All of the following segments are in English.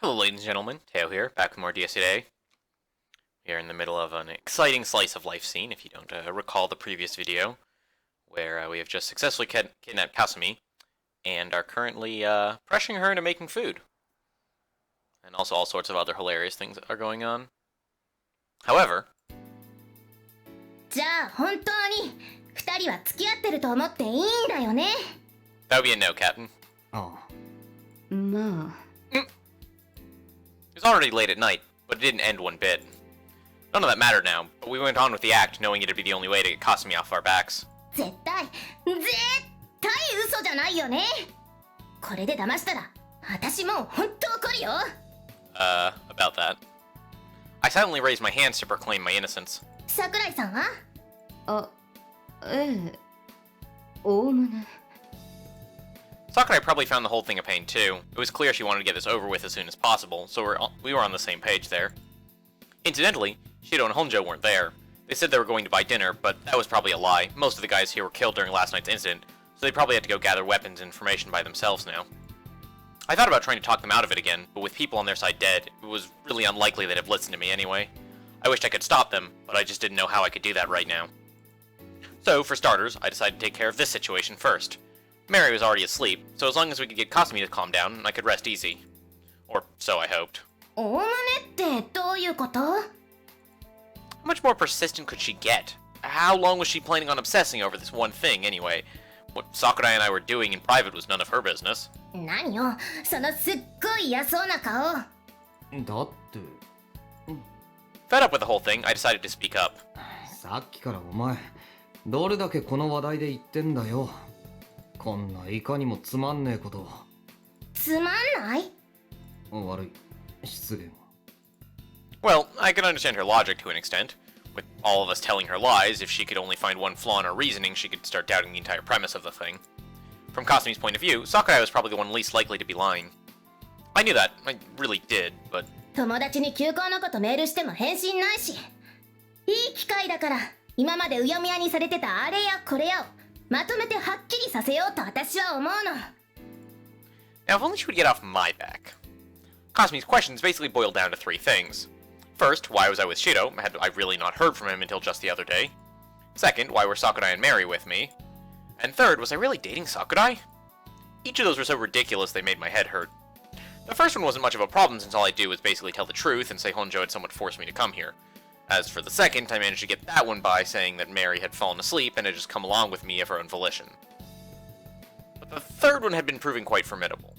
Hello ladies and gentlemen, Teo here, back with more DS today. We are in the middle of an exciting slice of life scene, if you don't recall the previous video, where we have just successfully kidnapped Kasumi, and are currently pressuring her into making food. And also all sorts of other hilarious things are going on. However... じゃあ本当に二人は付き合ってると思っていいんだよね That would be a no, Captain. ああまあ It was already late at night, but it didn't end one bit. None of that mattered now, but we went on with the act, knowing it'd be the only way to get Kasumi off our backs. 絶対嘘じゃないよねこれで騙したら私もう本当怒るよ About that. I silently raised my hands to proclaim my innocence. 桜井さんはあ、ええ、おおむね Sakurai probably found the whole thing a pain too. It was clear she wanted to get this over with as soon as possible, so we were on the same page there. Incidentally, Shido and Honjo weren't there. They said they were going to buy dinner, but that was probably a lie. Most of the guys here were killed during last night's incident, so they probably had to go gather weapons and information by themselves now. I thought about trying to talk them out of it again, but with people on their side dead, it was really unlikely they'd have listened to me anyway. I wished I could stop them, but I just didn't know how I could do that right now. So, for starters, I decided to take care of this situation first. Mary was already asleep, so as long as we could get Kasumi to calm down, I could rest easy. Or so I hoped. おおむねってどういうこと How much more persistent could she get? How long was she planning on obsessing over this one thing, anyway? What Sakurai and I were doing in private was none of her business. 何よそのすっごい嫌そうな顔だって Fed up with the whole thing, I decided to speak up. さっきからお前どれだけこの話題で言ってんだよこんないかにもつまんねえことつまんない悪い失言 Well, I can understand her logic to an extent. With all of us telling her lies, if she could only find one flaw in her reasoning, she could start doubting the entire premise of the thing. From Kasumi's point of view, Sakurai was probably the one least likely to be lying. I knew that, I really did, but... 友達に休校のことメールしても返信ないしいい機会だから今までうやむやにされてたあれやこれやをまとめてはっきりさせようと私は思うの Now, if only she would get off my back. Kasumi's questions basically boiled down to three things. First, why was I with Shido? Had I really not heard from him until just the other day? Second, why were Sakurai and Mary with me? And third, was I really dating Sakurai? Each of those were so ridiculous they made my head hurt. The first one wasn't much of a problem since all I do was basically tell the truth and say Honjo had somewhat forced me to come here. As for the second, I managed to get that one by saying that Mary had fallen asleep and had just come along with me of her own volition. But the third one had been proving quite formidable.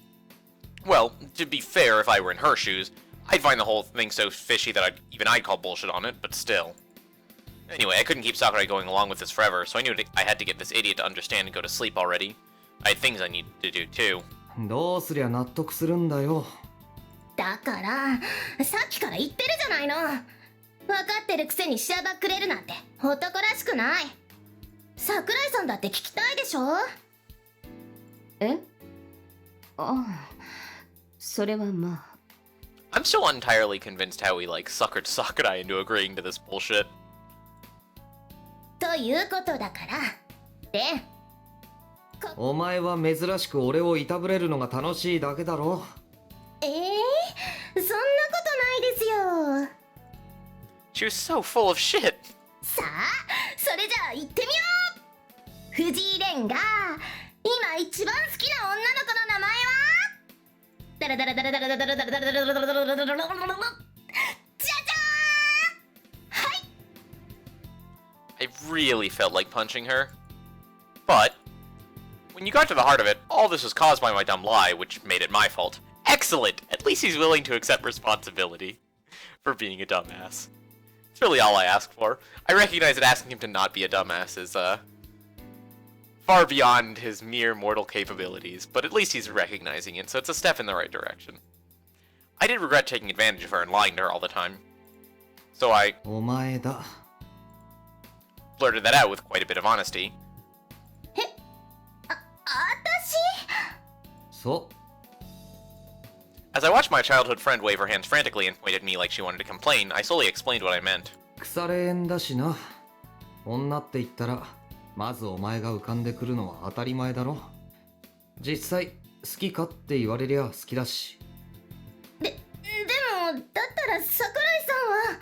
Well, to be fair, if I were in her shoes, I'd find the whole thing so fishy that I'd call bullshit on it, but still. Anyway, I couldn't keep Sakurai going along with this forever, so I knew I had to get this idiot to understand and go to sleep already. I had things I needed to do too. どうすりゃ納得するんだよだからさっきから言ってるじゃないの分かってるくせにしらばっくれるなんて男らしくない桜井さんだって聞きたいでしょえああそれはまあ I'm still entirely convinced how we, suckered Sakurai into agreeing to this bullshit. ということだからでお前は珍しく俺をいたぶれるのが楽しいだけだろそんなことないですよ She was so full of shit. さあそれじゃあ行ってみよう藤井蓮が今一番好きな女の子の名前はダラダラダラダラダラダラダラダラダラダラダラダラダラダラダラダラじゃじゃーんはい I really felt like punching her. But, when you got to the heart of it, all this was caused by my dumb lie, which made it my fault. Excellent! At least he's willing to accept responsibility for being a dumbass. It's really all I ask for. I recognize that asking him to not be a dumbass is, far beyond his mere mortal capabilities, but at least he's recognizing it, so it's a step in the right direction. I did regret taking advantage of her and lying to her all the time. So I お前だ blurted that out with quite a bit of honesty. そ As I watched my childhood friend wave her hands frantically and point at me like she wanted to complain, I slowly explained what I meant. 腐れ縁だしな女って言ったらまずお前が浮かんでくるのは当たり前だろ実際好きかって言われりゃ好きだしで、だったら桜井さんは。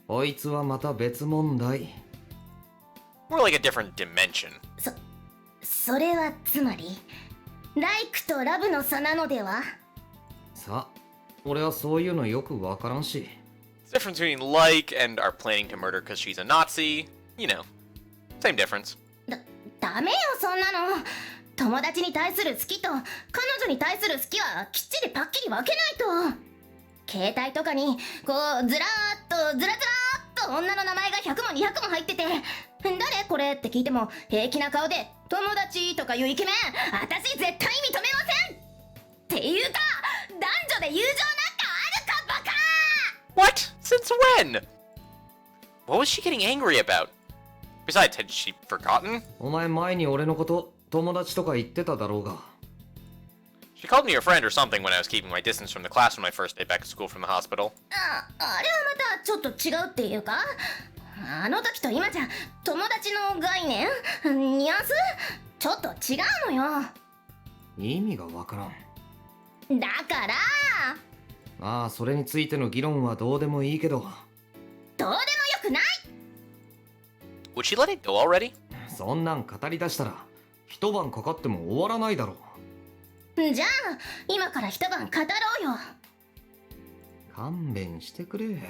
こいつはまた別問題。 More like a different dimension. それはつまりライクとラブの差なのでは。さ、俺はそういうのよくわからんし。 It's the difference between like and are planning to murder because she's a Nazi. You know, same difference. ダメよそんなの。友達に対する好きと彼女に対する好きはきっちりパッキリ分けないと。携帯とかにこうずらーっとずらずらーっと女の名前が100も200も入ってて、誰これって聞いても平気な顔で友達とかいうイケメン私絶対認めませんっていうか、男女で友情なんかあるかバカ。 What? Since when? What was she getting angry about? Besides, had she forgotten? お前前に俺のこと友達とか言ってただろうが。 She called me her friend or something when I was keeping my distance from the class on my first day back to school from the hospital. あれはまたちょっと違うっていうか、あの時と今じゃ友達の概念ニュアンスちょっと違うのよ。意味がわからん。だからまあそれについての議論はどうでもいいけど。どうでもよくない。 Would she let it go already? そんなん語り出したら一晩かかっても終わらないだろう。じゃあ今から一晩語ろうよ。勘弁してくれ。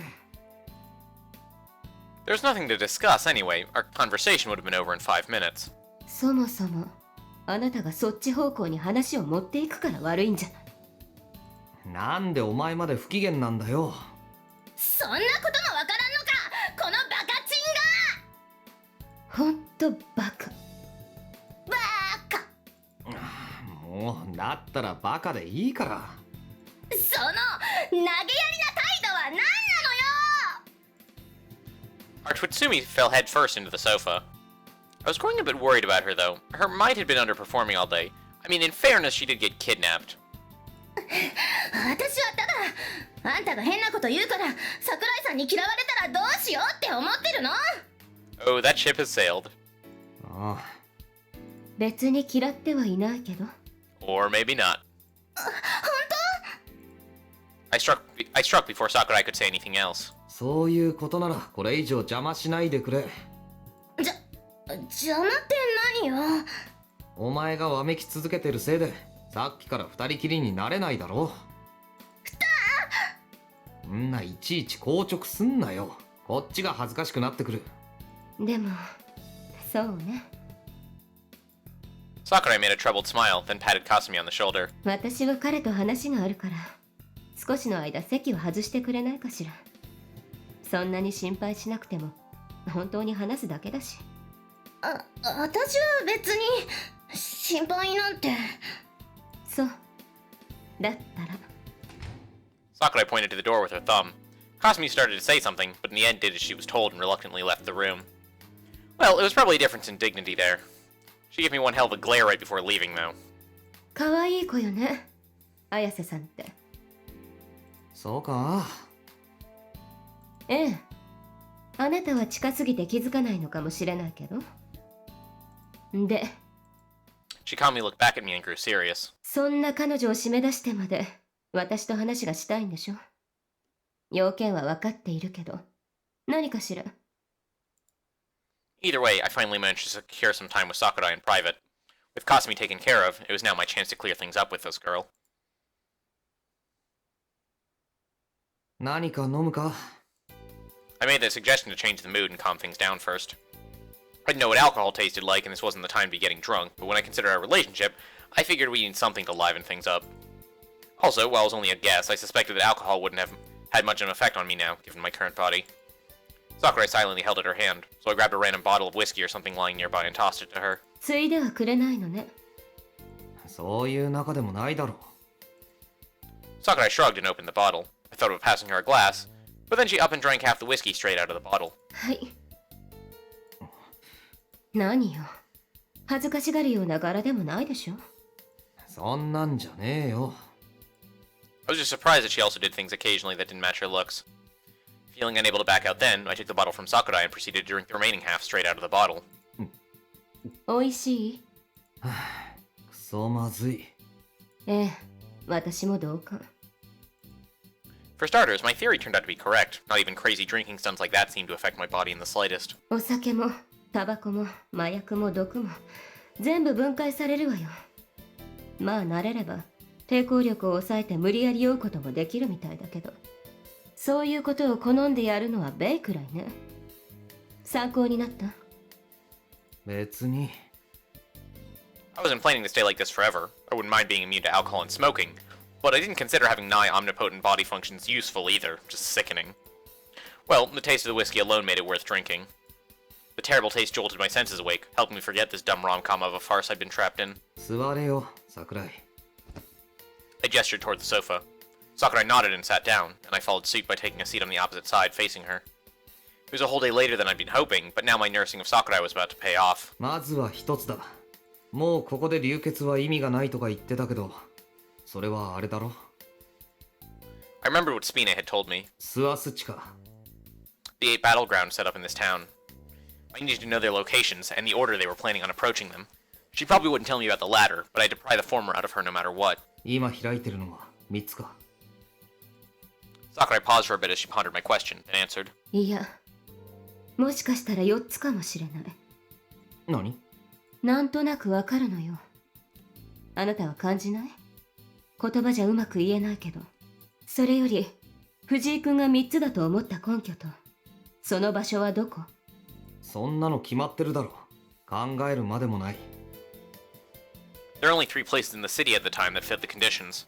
There's nothing to discuss anyway. Our conversation would have been over in 5 minutes. そもそもあなたがそっち方向に話を持っていくから悪いんじゃない。なんでお前まで不機嫌なんだよ。そんなこともわからんのかこのバカチンが。ほんとバカ。バカ。もうだったらバカでいいから。その投げやりな態度は何なのよ。 Our Twitsumi fell headfirst into the sofa. I was growing a bit worried about her, though. Her mind had been underperforming all day. I mean, in fairness, she did get kidnapped. 私はただあんたが変なこと言うから桜井さんに嫌われたらどうしようって思ってるの。 Oh, that ship has sailed. ああ、別に嫌ってはいないけど。 Or maybe not. 本 I struck before Sakurai could say anything else. そういうことならこれ以上邪魔しないでくれ。邪魔って何よ。お前がわめき続けてるせいでさっきから二人きりになれないだろう。んないちいち硬直すんなよ。こっちが恥ずかしくなってくる。でもそうね。 Sakurai made a troubled smile, then patted Kasumi on the shoulder. 私は彼と話があるから少しの間席を外してくれないかしら。そんなに心配しなくても本当に話すだけだし。私は別に心配なんて。そうだったら。 Sakurai pointed to the door with her thumb. Kasumi started to say something, but in the end did as she was told and reluctantly left the room. Well, it was probably a difference in dignity there. She gave me one hell of a glare right before leaving, though. 可愛い子よね綾瀬さんって。そうか。ええ、あなたは近すぎて気づかないのかもしれないけど。で She calmly looked back at me and grew serious. そんな彼女を締め出してまで私と話がしたいんでしょ。要件は分かっているけど何かしら。 Either way, I finally managed to secure some time with Sakurai in private. With Kasumi taken care of, it was now my chance to clear things up with this girl. 何か飲むか。 I made the suggestion to change the mood and calm things down first. I didn't know what alcohol tasted like, and this wasn't the time to be getting drunk, but when I considered our relationship, I figured we needed something to liven things up. Also, while it was only a guess, I suspected that alcohol wouldn't have had much of an effect on me now, given my current body. Sakurai silently held out her hand, so I grabbed a random bottle of whiskey or something lying nearby and tossed it to her. ついではくれないのね。そういう仲でもないだろう。 Sakurai shrugged and opened the bottle. I thought of passing her a glass, but then she up and drank half the whiskey straight out of the bottle. はい。何よ恥ずかしがるような柄でもないでしょ。そんなんじゃねえよ。 I was just surprised that she also did things occasionally that didn't match her looks. Feeling unable to back out then, I took the bottle from Sakurai and proceeded to drink the remaining half straight out of the bottle. 美味しい？クソまずい。ええ、私も同感。For For starters, my theory turned out to be correct. Not even crazy drinking stunts like that seemed to affect my body in the slightest. お酒もタバコも麻薬も毒も全部分解されるわよ。まあ慣れれば抵抗力を抑えて無理やり酔うこともできるみたいだけど、そういうことを好んでやるのはベイくらいね。参考になった？別に。I wasn't planning to stay like this forever. I wouldn't mind being immune to alcohol and smoking, but I didn't consider having nigh omnipotent body functions useful either, just sickening. Well, the taste of the whiskey alone made it worth drinking. The terrible taste jolted my senses awake, helping me forget this dumb rom-com of a farce I'd been trapped in. 座れよ、桜井。I gestured toward the sofa. Sakurai nodded and sat down, and I followed suit by taking a seat on the opposite side, facing her. It was a whole day later than I'd been hoping, but now my nursing of Sakurai was about to pay off. まずは一つだ。もうここで流血は意味がないとか言ってたけど、それはあれだろ。I remembered what Spina had told me. スアス地下。The 8 battlegrounds set up in this town. I needed to know their locations and the order they were planning on approaching them. She probably wouldn't tell me about the latter, but I had to pry the former out of her no matter what. 今開いてるのは3つか。Sakurai paused for a bit as she pondered my question, and answered. いや、もしかしたら4つかもしれない。何？なんとなくわかるのよ。あなたは感じない？言葉じゃうまく言えないけど。それより、藤井君が3つだと思った根拠と、その場所はどこ？そんなの決まってるだろ。考えるまでもない。There are only 3 places in the city at the time that fit the conditions.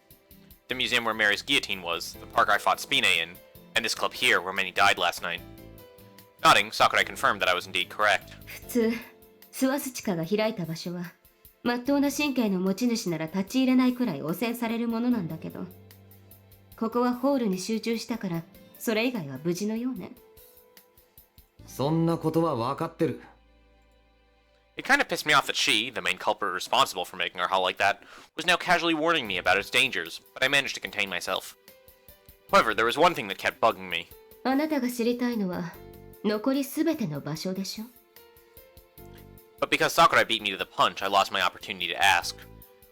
The museum where Mary's guillotine was, the park I fought Spina in, and this club here where many died last night. Nodding, Sakurai confirmed that I was indeed correct. 普通、スワス地下が開いた場所は、まっとうな神経の持ち主なら立ち入れないくらい汚染されるものなんだけど、ここはホールに集中したから、それ以外は無事のようね。そんなことは分かってる。It kind of pissed me off that she, the main culprit responsible for making our hall like that, was now casually warning me about its dangers, but I managed to contain myself. However, there was one thing that kept bugging me. あなたが知りたいのは、残りすべての場所でしょ？ But because Sakurai beat me to the punch, I lost my opportunity to ask.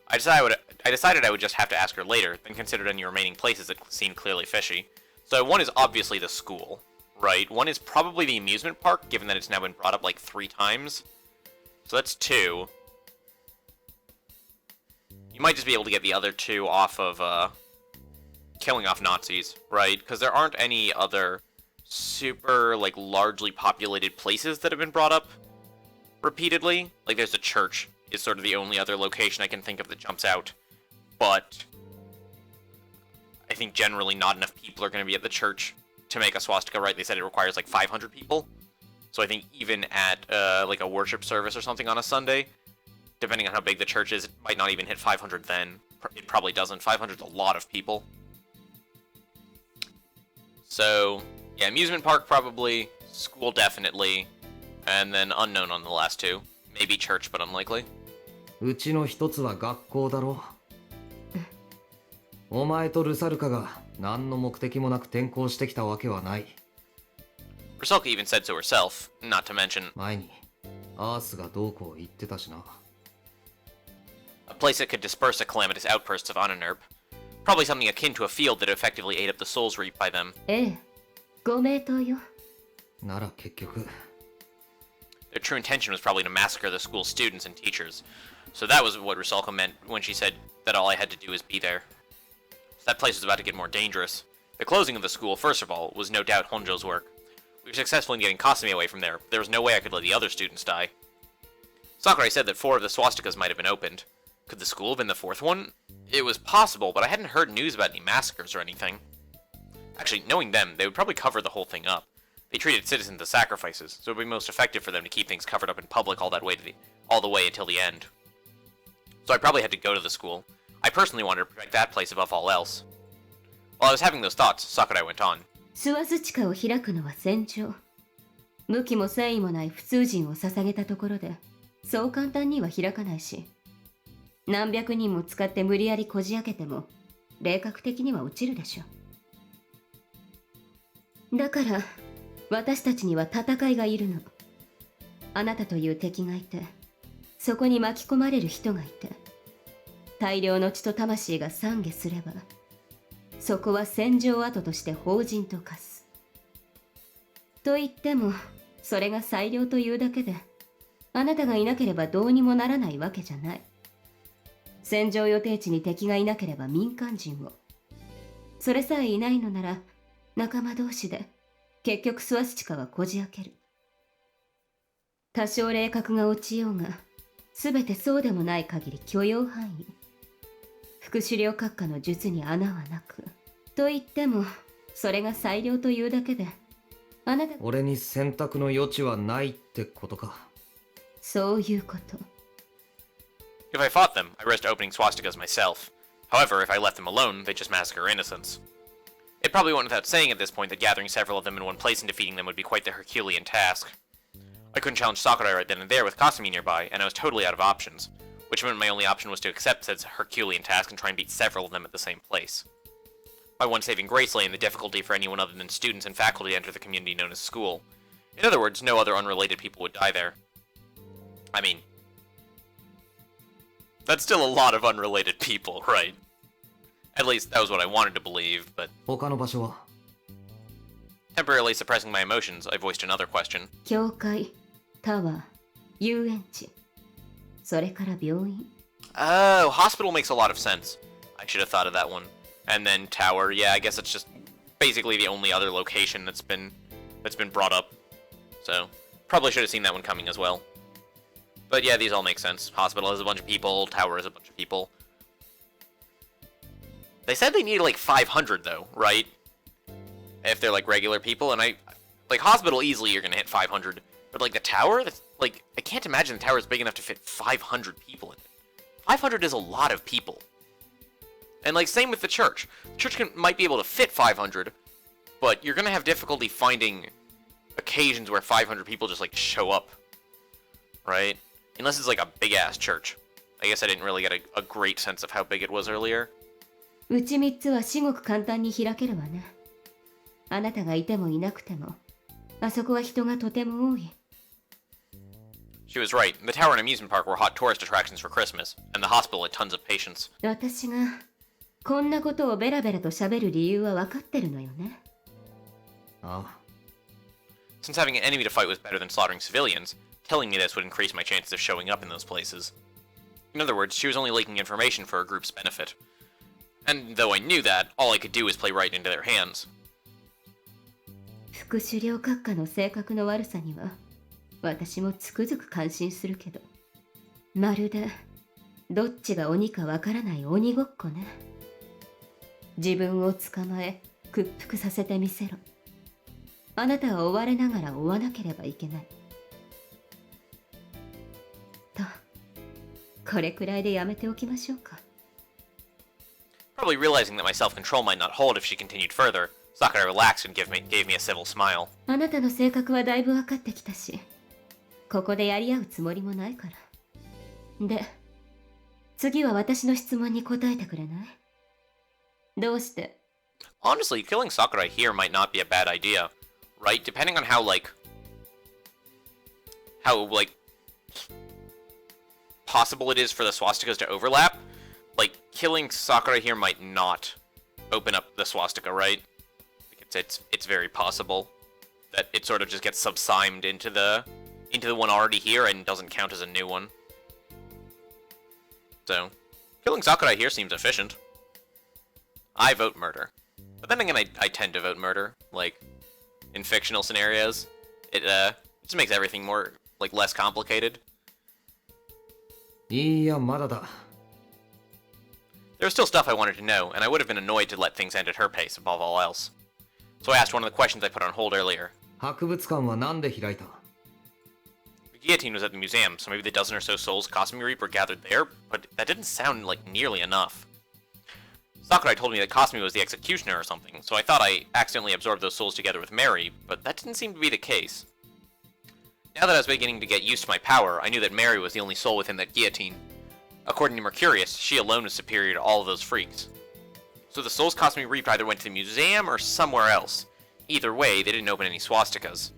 I decided I would just have to ask her later, then considered any remaining places that seemed clearly fishy. So one is obviously the school, right? One is probably the amusement park, given that it's now been brought up like 3 times. So that's 2. You might just be able to get the other 2 off of, killing off Nazis, right? Because there aren't any other super, like, largely populated places that have been brought up repeatedly. Like, there's a church is sort of the only other location I can think of that jumps out. But I think generally not enough people are going to be at the church to make a swastika, right? They said it requires like 500 people. So I think even at like a worship service or something on a Sunday, depending on how big the church is, it might not even hit 500 then. It probably doesn't. 500 is a lot of people. So, yeah, amusement park probably, school definitely, and then unknown on the last 2. Maybe church, but unlikely. うちの一つは学校だろ。お前とルサルカが何の目的もなく転校してきたわけはない。Rusalka even said so herself, not to mention 前にアースがどうこう言ってたしな。a place that could disperse the calamitous outbursts of Ananerp. Probably something akin to a field that effectively ate up the souls reaped by them. ええ、ご名答よ。なら結局。Their true intention was probably to massacre the school's students and teachers. So that was what Rusalka meant when she said that all I had to do was be there. So that place was about to get more dangerous. The closing of the school, first of all, was no doubt Honjo's work. We were successful in getting Kasumi away from there. There was no way I could let the other students die. Sakurai said that 4 of the swastikas might have been opened. Could the school have been the 4th one? It was possible, but I hadn't heard news about any massacres or anything. Actually, knowing them, they would probably cover the whole thing up. They treated citizens as sacrifices, so it would be most effective for them to keep things covered up in public all the way until the end. So I probably had to go to the school. I personally wanted to protect that place above all else. While I was having those thoughts, Sakurai went on. スワス地下を開くのは戦場。無気も繊維もない普通人を捧げたところで、そう簡単には開かないし、何百人も使って無理やりこじ開けても、霊格的には落ちるでしょ。だから、私たちには戦いがいるの。あなたという敵がいて、そこに巻き込まれる人がいて、大量の血と魂が懺悔すれば、そこは戦場跡として法人と化す。と言ってもそれが裁量というだけで、あなたがいなければどうにもならないわけじゃない。戦場予定地に敵がいなければ民間人を、それさえいないのなら仲間同士で結局スワスチカはこじ開ける。多少霊覚が落ちようが、全てそうでもない限り許容範囲。副首領閣下の術に穴はなく、と言ってもそれが裁量というだけで、あなた俺に選択の余地はないってことか。そういうこと。 If I fought them, I risked opening swastikas myself. However, if I left them alone, they'd just massacre innocents. It probably went without saying at this point that gathering several of them in one place and defeating them would be quite the Herculean task. I couldn't challenge Sakurai right then and there with Kasumi nearby, and I was totally out of options, which meant my only option was to accept said Herculean task and try and beat several of them at the same place. My one saving grace lay in the difficulty for anyone other than students and faculty to enter the community known as school. In other words, no other unrelated people would die there. I mean, that's still a lot of unrelated people, right? At least that was what I wanted to believe, but 他の場所は temporarily suppressing my emotions, I voiced another question. 教会、タワー、遊園地、それから病院。 Oh, hospital makes a lot of sense. I should have thought of that one. And then tower, yeah, I guess it's just basically the only other location that's been brought up. So, probably should have seen that one coming as well. But yeah, these all make sense. Hospital has a bunch of people, tower has a bunch of people. They said they needed like 500 though, right? If they're like regular people, and like hospital easily you're gonna hit 500. But like the tower, that's like, I can't imagine the tower is big enough to fit 500 people in it. 500 is a lot of people. And like same with the church. The church might be able to fit 500, but you're gonna have difficulty finding occasions where 500 people just like show up, right? Unless it's like a big ass church. I guess I didn't really get a great sense of how big it was earlier. うち3つは至極簡単に開けるわね。あなたがいてもいなくても、あそこは人がとても多い。She was right. The tower and amusement park were hot tourist attractions for Christmas, and the hospital had tons of patients. 私がこんなことをベラベラと喋る理由は分かってるのよね。ああ Since having an enemy to fight was better than slaughtering civilians, telling me this would increase my chances of showing up in those places. In other words, she was only leaking information for her group's benefit. And though I knew that, all I could do was play right into their hands. 副首領閣下の性格の悪さには私もつくづく感心するけど、まるでどっちが鬼かわからない鬼ごっこね。自分を捕まえ屈服させてみせろ。あなたは追われながら追わなければいけないと、これくらいでやめておきましょうか。 Probably realizing that my self-control might not hold if she continued further, Sakurai relaxed and gave me a civil smile. あなたの性格はだいぶ分かってきたし、ここでやり合うつもりもないから。で、次は私の質問に答えてくれない？どうして？ Honestly, killing Sakurai here might not be a bad idea, right? Depending on how possible it is for the swastikas to overlap, like, killing Sakurai here might not open up the swastika, right? It's very possible that it sort of just gets subsumed into the one already here and doesn't count as a new one. So, killing Sakurai here seems efficient. I vote murder. But then again, I tend to vote murder, like, in fictional scenarios. It just makes everything more, like, less complicated. いやまだだ There was still stuff I wanted to know, and I would have been annoyed to let things end at her pace above all else. So I asked one of the questions I put on hold earlier. 博物館はなんで開いた The guillotine was at the museum, so maybe the dozen or so souls Kasumi reaped were gathered there, but that didn't sound like nearly enough. Sakurai told me that Kasumi was the executioner or something, so I thought I accidentally absorbed those souls together with Mary, but that didn't seem to be the case. Now that I was beginning to get used to my power, I knew that Mary was the only soul within that guillotine. According to Mercurius, she alone was superior to all of those freaks. So the souls Kasumi reaped either went to the museum or somewhere else. Either way, they didn't open any swastikas.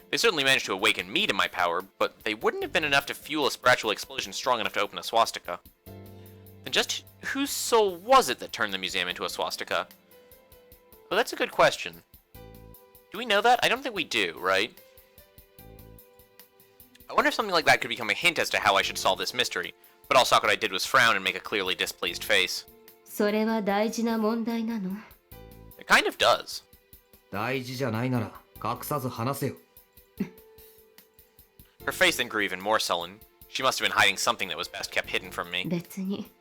They certainly managed to awaken me to my power, but they wouldn't have been enough to fuel a spiritual explosion strong enough to open a swastika. Then just whose soul was it that turned the museum into a swastika? Well, that's a good question. Do we know that? I don't think we do, right? I wonder if something like that could become a hint as to how I should solve this mystery, but all Sakurai did was frown and make a clearly displeased face. それは大事な問題なの？ It kind of does. 大事じゃないなら隠さず話せよ。 Her face then grew even more sullen. She must have been hiding something that was best kept hidden from me. 別に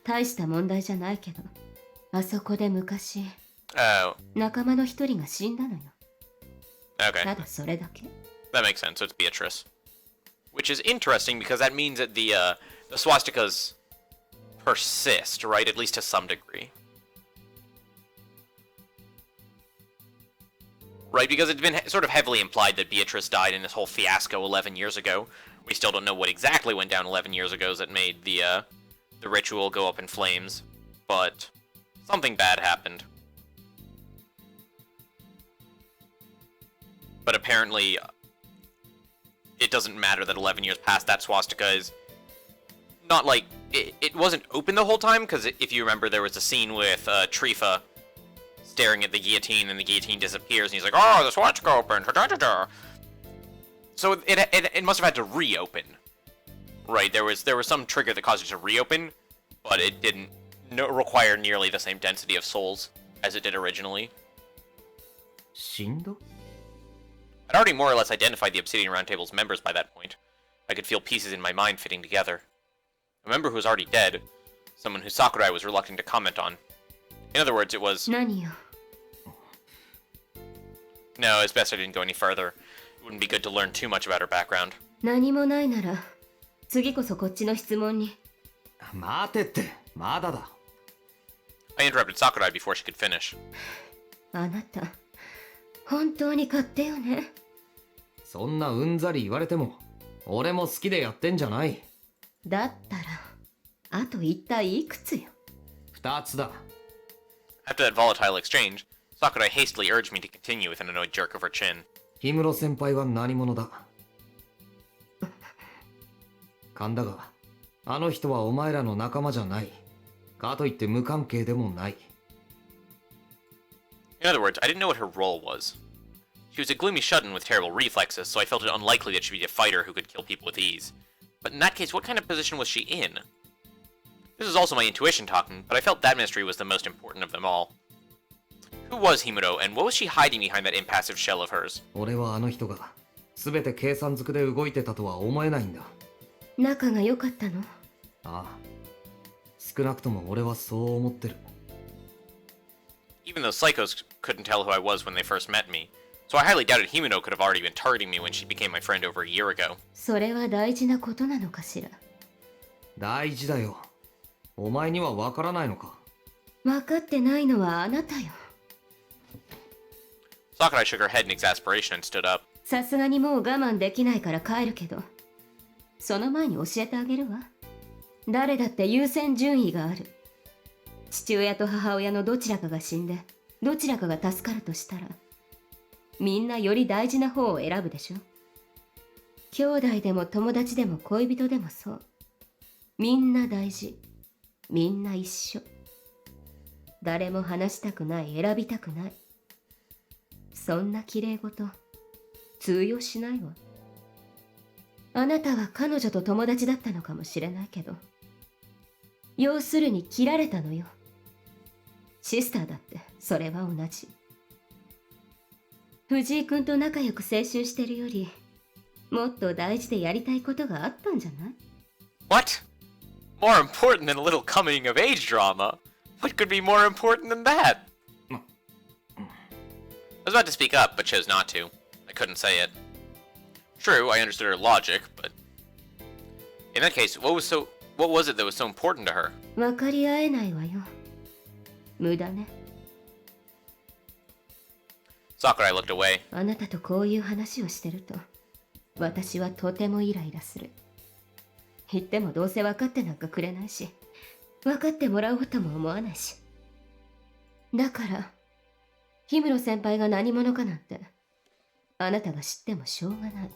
大した問題じゃないけど、あそこで昔 Oh, 仲間の一人が死んだのよ。 okay. ただそれだけ。 That makes sense, so it's Beatrice. Which is interesting because that means that the swastikas persist, right? At least to some degree. Right, because it's been sort of heavily implied that Beatrice died in this whole fiasco 11 years ago. We still don't know what exactly went down 11 years ago that made the ritual go up in flames, but something bad happened. But apparently, it doesn't matter that 11 years passed. That swastika is not like... It wasn't open the whole time, because if you remember, there was a scene with Trifa staring at the guillotine, and the guillotine disappears, and he's like, "Oh, the swastika opened!" So it must have had to reopen. Right, there was some trigger that caused it to reopen, but it didn't require nearly the same density of souls as it did originally. 死んだ？ I'd already more or less identified the Obsidian Round Table's members by that point. I could feel pieces in my mind fitting together. A member who was already dead, someone who Sakurai was reluctant to comment on. In other words, it was... 何よ。 No, it's best I didn't go any further. It wouldn't be good to learn too much about her background. 何もないなら、次こそこっちの質問に。待てって、まだだ。I interrupted Sakurai before she could finish. あなた、本当に勝手よね。そんなうんざり言われても、俺も好きでやってんじゃない。だったら、あと一体いくつよ。2つだ。After that volatile exchange, Sakurai hastily urged me to continue with an annoyed jerk of her chin. 氷室先輩は何者だ。勘だが、あの人はお前らの仲間じゃない。かといって無関係でもない。In other words, I didn't know what her role was. She was a gloomy shut-in with terrible reflexes, so I felt it unlikely that she'd be a fighter who could kill people with ease. But in that case, what kind of position was she in? This is also my intuition talking, but I felt that mystery was the most important of them all. Who was Himuro, and what was she hiding behind that impassive shell of hers? 俺はあの人が全て計算づくで動いてたとは思えないんだ。仲が良かったの？ああ。少なくとも俺はそう思ってる。Even those psychos couldn't tell who I was when they first met me, so I highly doubted Himuro could have already been targeting me when she became my friend over a year ago. それは大事なことなのかしら。大事だよ。お前にはわからないのか。分かってないのはあなたよ。Sakurai shook her head in exasperation and stood up. さすがにもう我慢できないから帰るけど、その前に教えてあげるわ。誰だって優先順位がある。父親と母親のどちらかが死んで、どちらかが助かるとしたら、みんなより大事な方を選ぶでしょ。兄弟でも友達でも恋人でもそう。みんな大事。みんな一緒。誰も話したくない、選びたくない。そんな綺麗事、通用しないわ。あなたは彼女と友達だったのかもしれないけど、要するに切られたのよ。シスターだってそれは同じ。藤井君と仲良く青春してるより、もっと大事でやりたいことがあったんじゃない？ What? More important than a little coming of age drama? What could be more important than that? I was about to speak up, but chose not to. I couldn't say it. True, I understood her logic, but... In that case, what was it that was so important to her? 分かり合えないわよ。無駄ね。Sakurai looked away. あなたとこういう話をしてると、私はとてもイライラする。言ってもどうせ分かってなんかくれないし、分かってもらおうとも思わないし。だから、氷室先輩が何者かなんて、あなたが知ってもしょうがない。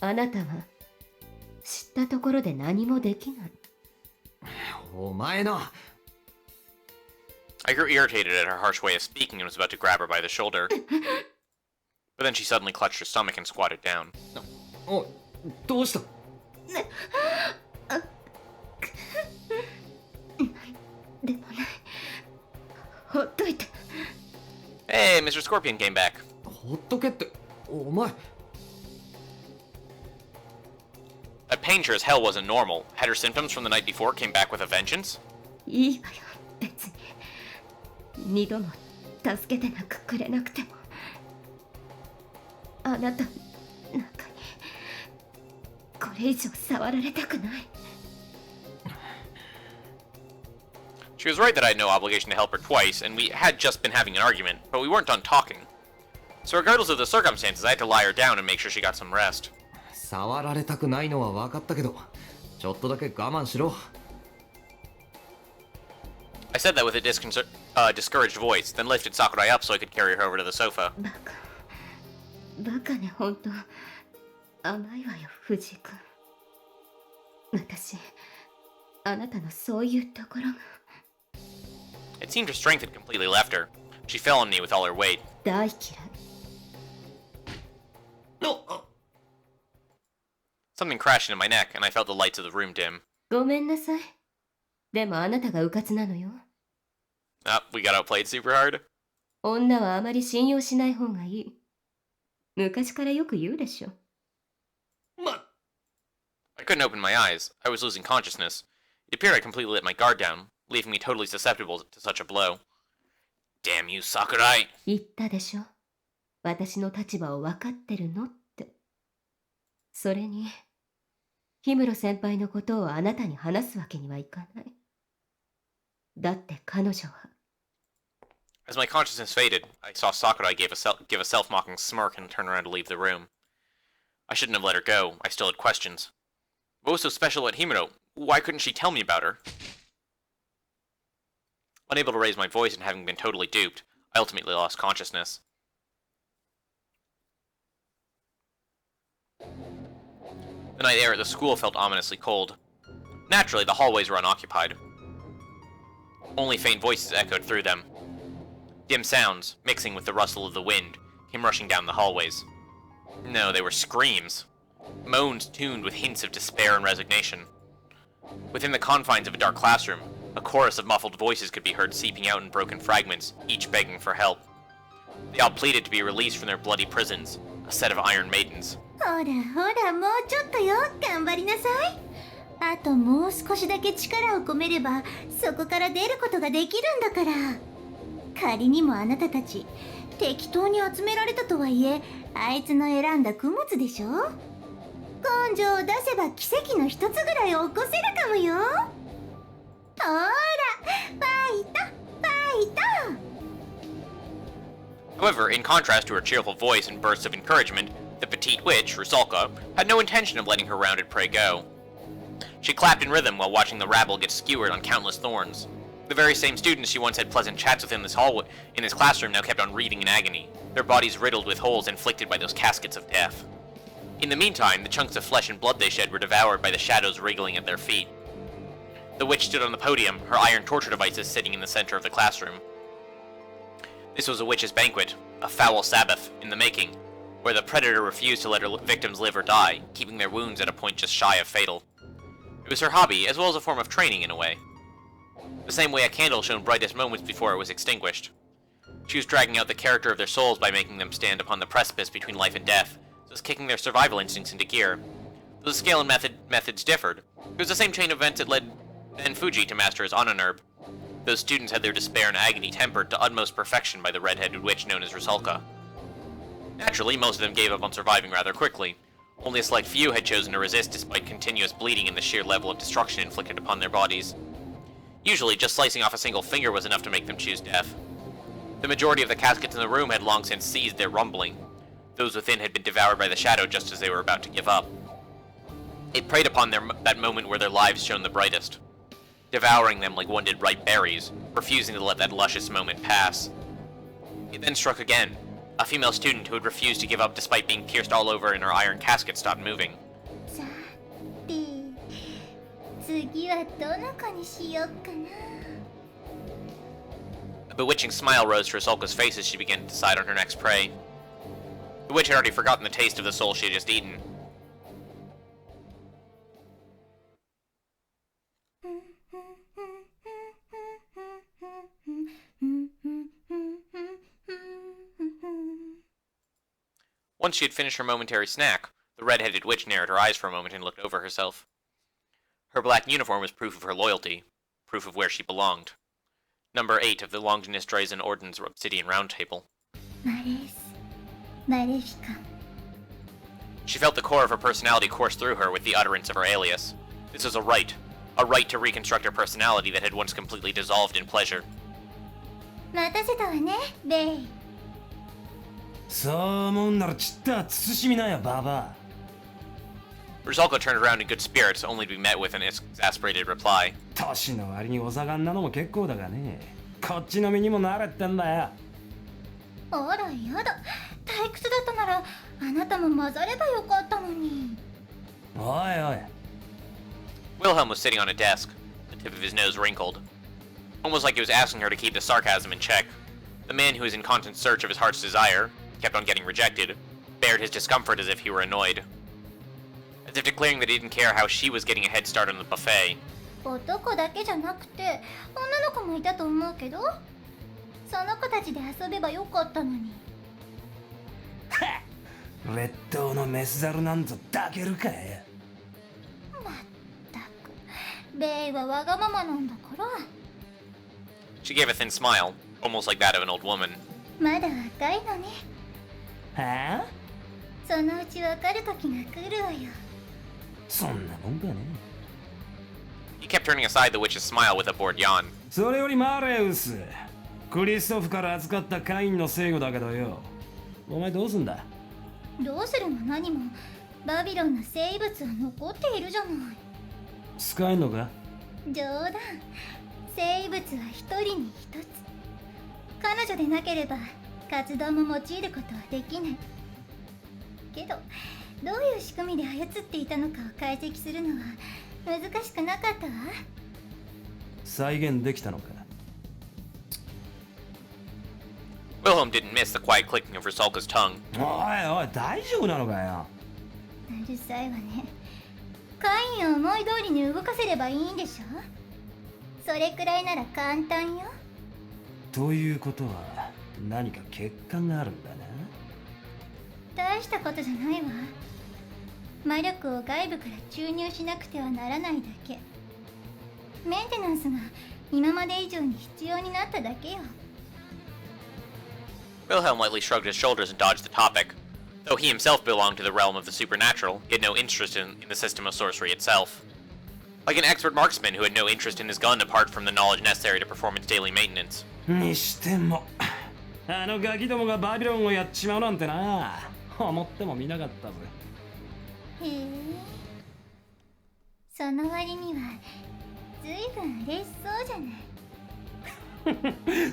あなたは、知ったところで何もできない。お前な。I grew irritated at her harsh way of speaking and was about to grab her by the shoulder. But then she suddenly clutched her stomach and squatted down. おい、どうした？でもない。ほっといて。Hey, Mr. Scorpion came back. ほっとけって、お前。That pain sure as hell wasn't normal. Had her symptoms from the night before came back with a vengeance? いいわよ、別に。二度も助けてなんかくれなくても。あなたなんかにこれ以上触られたくない。She was right that I had no obligation to help her twice, and we had just been having an argument, but we weren't done talking. So regardless of the circumstances, I had to lie her down and make sure she got some rest. 触られたくないのは分かったけど、ちょっとだけ我慢しろ。I said that with a discouraged voice, then lifted Sakurai up so I could carry her over to the sofa. バカね、ほんと。甘いわよ、藤井君。私、あなたのそういうところが。It seemed her strength had completely left her. She fell on me with all her weight. 大嫌い。Something crashed into my neck, and I felt the lights of the room dim. ごめんなさい。でもあなたが迂闊なのよ。We got outplayed super hard. 女はあまり信用しない方がいい。昔からよく言うでしょ。I couldn't open my eyes. I was losing consciousness. It appeared I completely let my guard down, leaving me totally susceptible to such a blow. Damn you, Sakurai! 言ったでしょ。私の立場を分かってるのって。それに、氷室先輩のことをあなたに話すわけにはいかない。だって彼女は。As my consciousness faded, I saw Sakurai give a self-mocking smirk and turn around to leave the room. I shouldn't have let her go. I still had questions. What was so special about Himuro? Why couldn't she tell me about her? Unable to raise my voice and having been totally duped, I ultimately lost consciousness. The night air at the school felt ominously cold. Naturally, the hallways were unoccupied. Only faint voices echoed through them. Dim sounds, mixing with the rustle of the wind, came rushing down the hallways. No, they were screams. Moans tuned with hints of despair and resignation. Within the confines of a dark classroom, a chorus of muffled voices could be heard seeping out in broken fragments, each begging for help. They all pleaded to be released from their bloody prisons, a set of iron maidens. ほらほら、もうちょっとよ、頑張りなさい。あともう少しだけ力を込めればそこから出ることができるんだから。仮にもあなたたち適当に集められたとはいえ、あいつの選んだ供物でしょ。根性を出せば奇跡の一つぐらい起こせるかもよ。ほら、ファイトファイト。 However, in contrast to her cheerful voice and bursts of encouragement, the petite witch, Rusalka, had no intention of letting her rounded prey go. She clapped in rhythm while watching the rabble get skewered on countless thorns. The very same students she once had pleasant chats with in this classroom now kept on writhing in agony, their bodies riddled with holes inflicted by those caskets of death. In the meantime, the chunks of flesh and blood they shed were devoured by the shadows wriggling at their feet. The witch stood on the podium, her iron torture devices sitting in the center of the classroom. This was a witch's banquet, a foul Sabbath in the making, where the predator refused to let her victims live or die, keeping their wounds at a point just shy of fatal. It was her hobby, as well as a form of training in a way. The same way a candle shone brightest moments before it was extinguished. She was dragging out the character of their souls by making them stand upon the precipice between life and death, thus kicking their survival instincts into gear. Though the scale and methods differed, it was the same chain of events that led Ben Fuji to master his Ononurb. Those students had their despair and agony tempered to utmost perfection by the red-headed witch known as Rusalka. Naturally, most of them gave up on surviving rather quickly. Only a select few had chosen to resist despite continuous bleeding and the sheer level of destruction inflicted upon their bodies. Usually, just slicing off a single finger was enough to make them choose death. The majority of the caskets in the room had long since ceased their rumbling. Those within had been devoured by the shadow just as they were about to give up. It preyed upon that moment where their lives shone the brightest, devouring them like one did ripe berries, refusing to let that luscious moment pass. It then struck again. A female student who had refused to give up despite being pierced all over in her iron casket stopped moving. さて、次はどの子にしよっかな。A bewitching smile rose to Rusalka's face as she began to decide on her next prey. The witch had already forgotten the taste of the soul she had just eaten. Once she had finished her momentary snack, the red-headed witch narrowed her eyes for a moment and looked over herself. Her black uniform was proof of her loyalty, proof of where she belonged. Number 8 of the Longinus Drazen Orden's Obsidian Round Table. She felt the core of her personality course through her with the utterance of her alias. This was a right to reconstruct her personality that had once completely dissolved in pleasure. 待たせたわね、レイ。そう思うんならちった慎みなよババア。 Rusalka turned around in good spirits, only to be met with an exasperated reply. 年の割にお盛んなのも結構だがね。こっちの身にもなれってんだよ。あらやだ、退屈だったならあなたも混ざればよかったのに。おいおい。 Wilhelm was sitting on a desk, the tip of his nose wrinkled. Almost like he was asking her to keep the sarcasm in check. The man who was in constant search of his heart's desire, kept on getting rejected, bared his discomfort as if he were annoyed. As if declaring that he didn't care how she was getting a head start on the buffet. 男だけじゃなくて女の子もいたと思うけど、その子たちで遊べばよかったのに。劣等のメスザルなんぞ抱けるかよ。まったく、レイはわがままなんだから。 She gave a thin smile, almost like that of an old woman. まだ若いのね。はあ？そのうちわかる時が来るわよ。そんなもんかね。 He kept turning aside the witch's smile with a bored yawn. それよりマレウス。クリストフから預かったカインの生後だけどよ。お前どうすんだ？どうするも何もバビロンの生物は残っているじゃない。使えんのか？冗談。生物は一人に一つ。彼女でなければ活動も用いることはできない。けどどういう仕組みで操っていたのかを解析するのは難しくなかったわ。再現できたのか？ Wilhelm didn't miss the quiet clicking of Rusalka's tongue. おいおい大丈夫なのかよ。うるさいわね。カインを思い通りに動かせればいいんでしょ。それくらいなら簡単よ。ということは何か欠陥があるんだな。大したことじゃないわ。魔力を外部から注入しなくてはならないだけ。メンテナンスが今まで以上に必要になっただけよ。 Wilhelm lightly shrugged his shoulders and dodged the topic. Though he himself belonged to the realm of the supernatural, he had no interest in the system of sorcery itself. Like an expert marksman who had no interest in his gun apart from the knowledge necessary to perform its daily maintenance. にしてもあのガキどもがバビロンをやっちまうなんてな。思ってもみなかったぜ。へえ。その割にはずいぶん嬉しそうじゃない。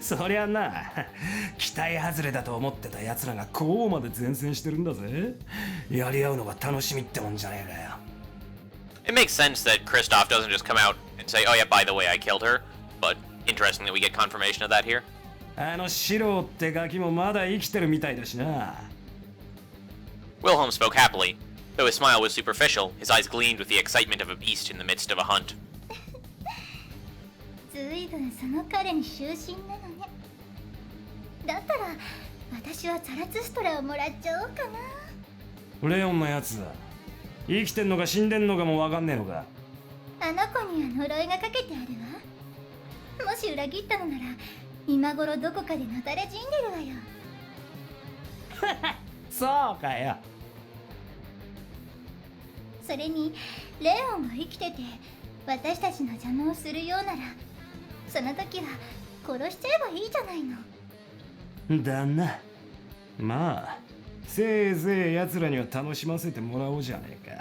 そりゃな、期待外れだと思ってた奴らがこうまで前線してるんだぜ。やり合うのが楽しみってもんじゃねえかよ。It makes sense that Kristoff doesn't just come out and say, oh yeah, by the way, I killed her. But interesting that we get confirmation of that here. あのシローってガキもまだ生きてるみたいだしな。Wilhelm spoke happily. Though his smile was superficial, his eyes gleamed with the excitement of a beast in the midst of a hunt. ずいぶんその彼に終身なのね。だったら私はザラツストラをもらっちゃおうかな。レオンのやつ生きてんのか死んでんのかもわかんねえのか。あの子には呪いがかけてあるわ。もし裏切ったのなら今頃どこかでのたれ死んでるわよ。そうかよ。それにレオンが生きてて私たちの邪魔をするようならその時は殺しちゃえばいいじゃないの。だな。まあせいぜい奴らには楽しませてもらおうじゃねえか。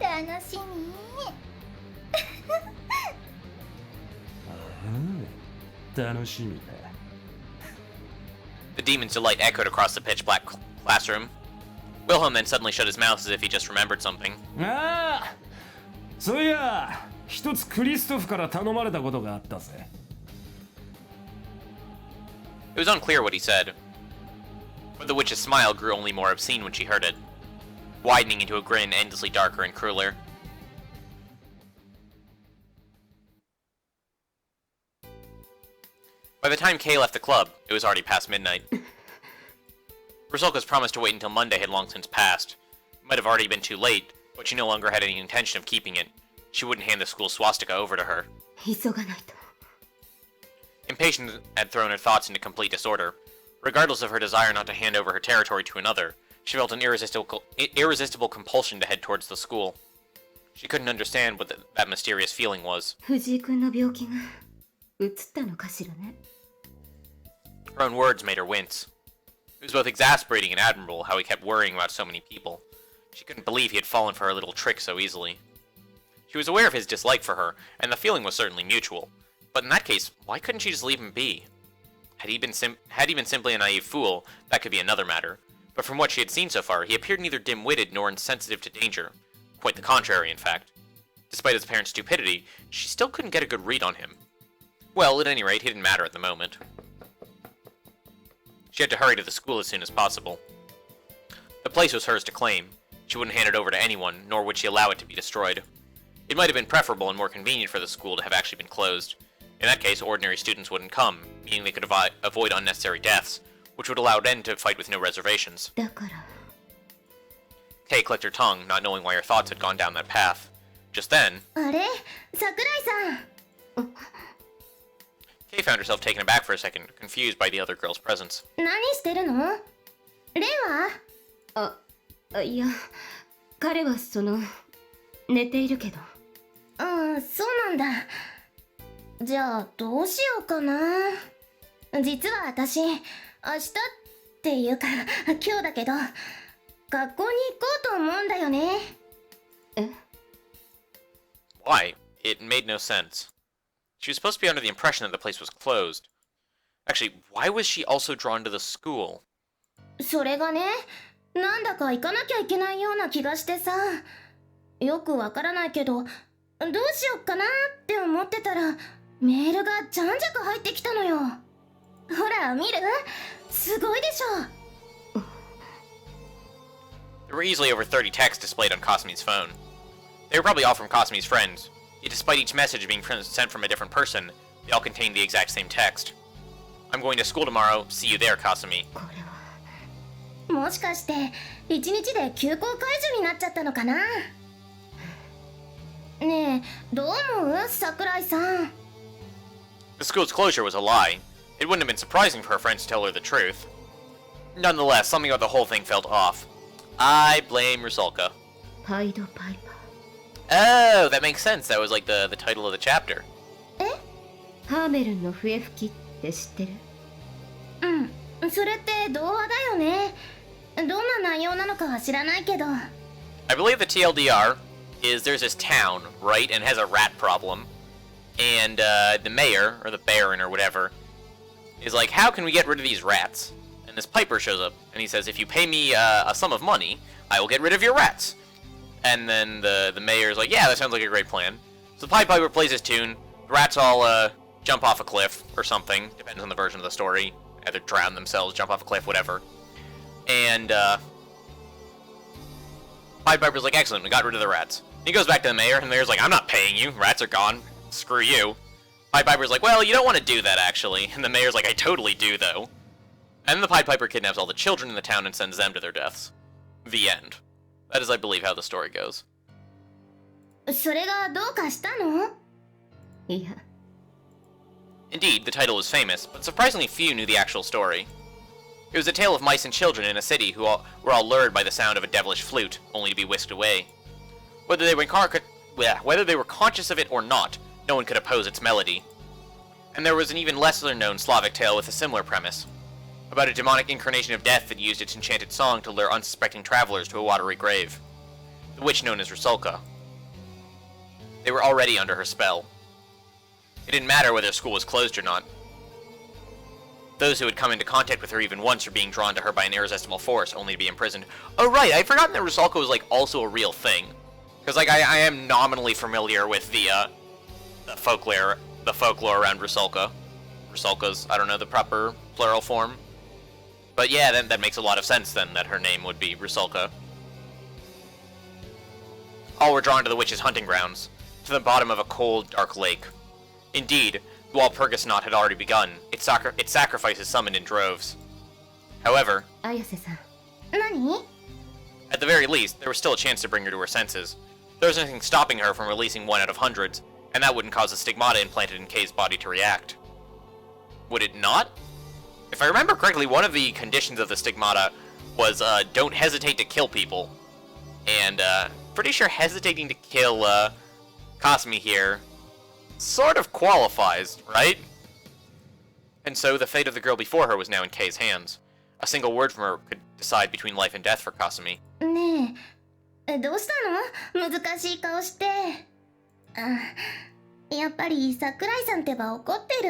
楽しみ。楽しみだ。 The demon's delight echoed across the pitch-black classroom. Wilhelm then suddenly shut his mouth as if he just remembered something. ああ、そういや一つクリストフから頼まれたことがあったぜ。It was unclear what he said, but the witch's smile grew only more obscene when she heard it, widening into a grin endlessly darker and crueler. By the time Kay left the club, it was already past midnight. Rusalka's promise to wait until Monday had long since passed. It might have already been too late, but she no longer had any intention of keeping it. She wouldn't hand the school swastika over to her. 急がないと。 Impatience had thrown her thoughts into complete disorder. Regardless of her desire not to hand over her territory to another, she felt an irresistible compulsion to head towards the school. She couldn't understand what that mysterious feeling was. 藤井君の病気が移ったのかしらね。 Her own words made her wince. It was both exasperating and admirable how he kept worrying about so many people. She couldn't believe he had fallen for her little trick so easily. She was aware of his dislike for her, and the feeling was certainly mutual. But in that case, why couldn't she just leave him be? Had he been simply a naive fool, that could be another matter. But from what she had seen so far, he appeared neither dim-witted nor insensitive to danger. Quite the contrary, in fact. Despite his parents' stupidity, she still couldn't get a good read on him. Well, at any rate, he didn't matter at the moment. She had to hurry to the school as soon as possible. The place was hers to claim. She wouldn't hand it over to anyone, nor would she allow it to be destroyed. It might have been preferable and more convenient for the school to have actually been closed. In that case, ordinary students wouldn't come, meaning they could avoid unnecessary deaths, which would allow Den to fight with no reservations. だから。 Kay clicked her tongue, not knowing why her thoughts had gone down that path. Just then, あれ桜井さん Kay found herself taken aback for a second, confused by the other girl's presence. 何してるのレはいや、彼は寝ているけど。そうなんだ。じゃあどうしようかな。実は私明日っていうか今日だけど学校に行こうと思うんだよね。え？ Why? It made no sense. She was supposed to be under the impression that the place was closed. Actually, why was she also drawn to the school? それがね、なんだか行かなきゃいけないような気がしてさ。よくわからないけど、どうしよっかなって思ってたら、メールがじゃんじゃか入ってきたのよ。ほら、見る？すごいでしょ。There were easily over 30 texts displayed on Cosme's phone. They were probably all from Cosme's friends, yet despite each message being sent from a different person, they all contained the exact same text. I'm going to school tomorrow, see you there, Kasumi. これは。もしかして一日で休校解除になっちゃったのかな。ねえ、どう思う？桜井さん。 The school's closure was a lie. It wouldn't have been surprising for her friends to tell her the truth. Nonetheless, something about the whole thing felt off. I blame Rusalka. パイドパイパー。 Oh, that makes sense. That was like the title of the chapter. ハーメルンの笛吹きって知ってる？うん、それって童話だよね。どんな内容なのかは知らないけど。I believe the TLDR is there's this town, right, and it has a rat problem. And the mayor, or the baron, or whatever, is like, how can we get rid of these rats? And this piper shows up, and he says, if you pay me a sum of money, I will get rid of your rats. And then the mayor's like, yeah, that sounds like a great plan. So the Pied Piper plays his tune, the rats all jump off a cliff, or something, depends on the version of the story. Either drown themselves, jump off a cliff, whatever. And Pied Piper's like, excellent, we got rid of the rats. He goes back to the mayor, and the mayor's like, I'm not paying you, rats are gone. Screw you. Pied Piper's like, well, you don't want to do that, actually. And the mayor's like, I totally do, though. And then the Pied Piper kidnaps all the children in the town and sends them to their deaths. The end. That is, I believe, how the story goes. それがどうかしたの？いや、 Indeed, the title was famous, but surprisingly few knew the actual story. It was a tale of mice and children in a city who were all lured by the sound of a devilish flute, only to be whisked away. Whether they were conscious of it or not, no one could oppose its melody. And there was an even lesser-known Slavic tale with a similar premise, about a demonic incarnation of death that used its enchanted song to lure unsuspecting travelers to a watery grave. The witch known as Rusalka. They were already under her spell. It didn't matter whether school was closed or not. Those who had come into contact with her even once were being drawn to her by an irresistible force, only to be imprisoned. Oh right, I'd forgotten that Rusalka was like also a real thing. Because like I am nominally familiar with the the folklore around Rusalka. Rusalka's, I don't know the proper plural form. But yeah, then that makes a lot of sense then, that her name would be Rusalka. All were drawn to the witch's hunting grounds, to the bottom of a cold, dark lake. Indeed, while Walpurgisnacht had already begun, its sacrifices summoned in droves. However, 綾瀬さん、何？ at the very least, there was still a chance to bring her to her senses. There was nothing stopping her from releasing one out of hundreds, and that wouldn't cause the stigmata implanted in Kay's body to react. Would it not? If I remember correctly, one of the conditions of the stigmata was, don't hesitate to kill people. And, pretty sure hesitating to kill, Kasumi here sort of qualifies, right? And so the fate of the girl before her was now in Kay's hands. A single word from her could decide between life and death for Kasumi. ねえ、どうしたの？難しい顔して。やっぱり桜井さんってば怒ってる？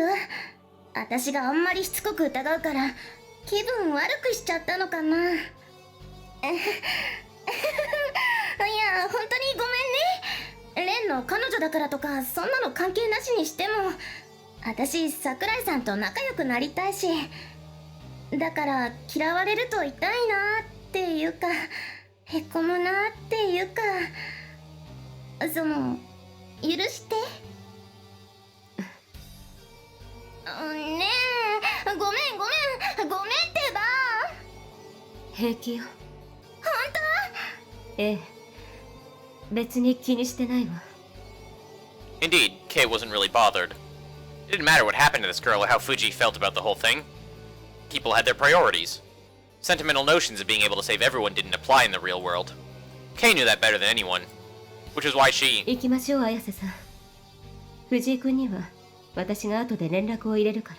私があんまりしつこく疑うから気分悪くしちゃったのかな。いや、本当にごめんね。蓮の彼女だからとかそんなの関係なしにしても、私桜井さんと仲良くなりたいし、だから嫌われると痛いなっていうか、へこむなっていうか、その許して。ねえ、ごめんってば。平気よ。本ええ、別に気にしてないわ。 Indeed, Kay wasn't really bothered. It didn't matter what happened to this girl or how Fuji felt about the whole thing. People had their priorities. Sentimental notions of being able to save everyone didn't apply in the real world. Kay knew that better than anyone, which was why she... 行きましょう、綾瀬さん。藤井君には私が後で連絡を入れるか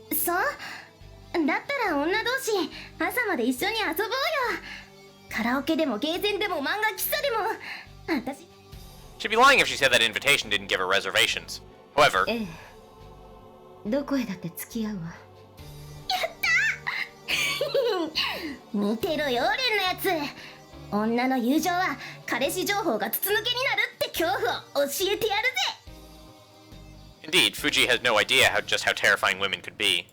ら。そう？だったら女同士朝まで一緒に遊ぼうよ。カラオケでもゲーセンでも漫画喫茶でも。私 She'd be lying if she said that invitation didn't give her reservations. However... ええ、どこへだって付き合うわ。見てろよ、蓮のやつ。女の友情は彼氏情報が筒抜けになるって恐怖を教えてやるぜ。 Indeed, Fuji has no idea just how terrifying women could be.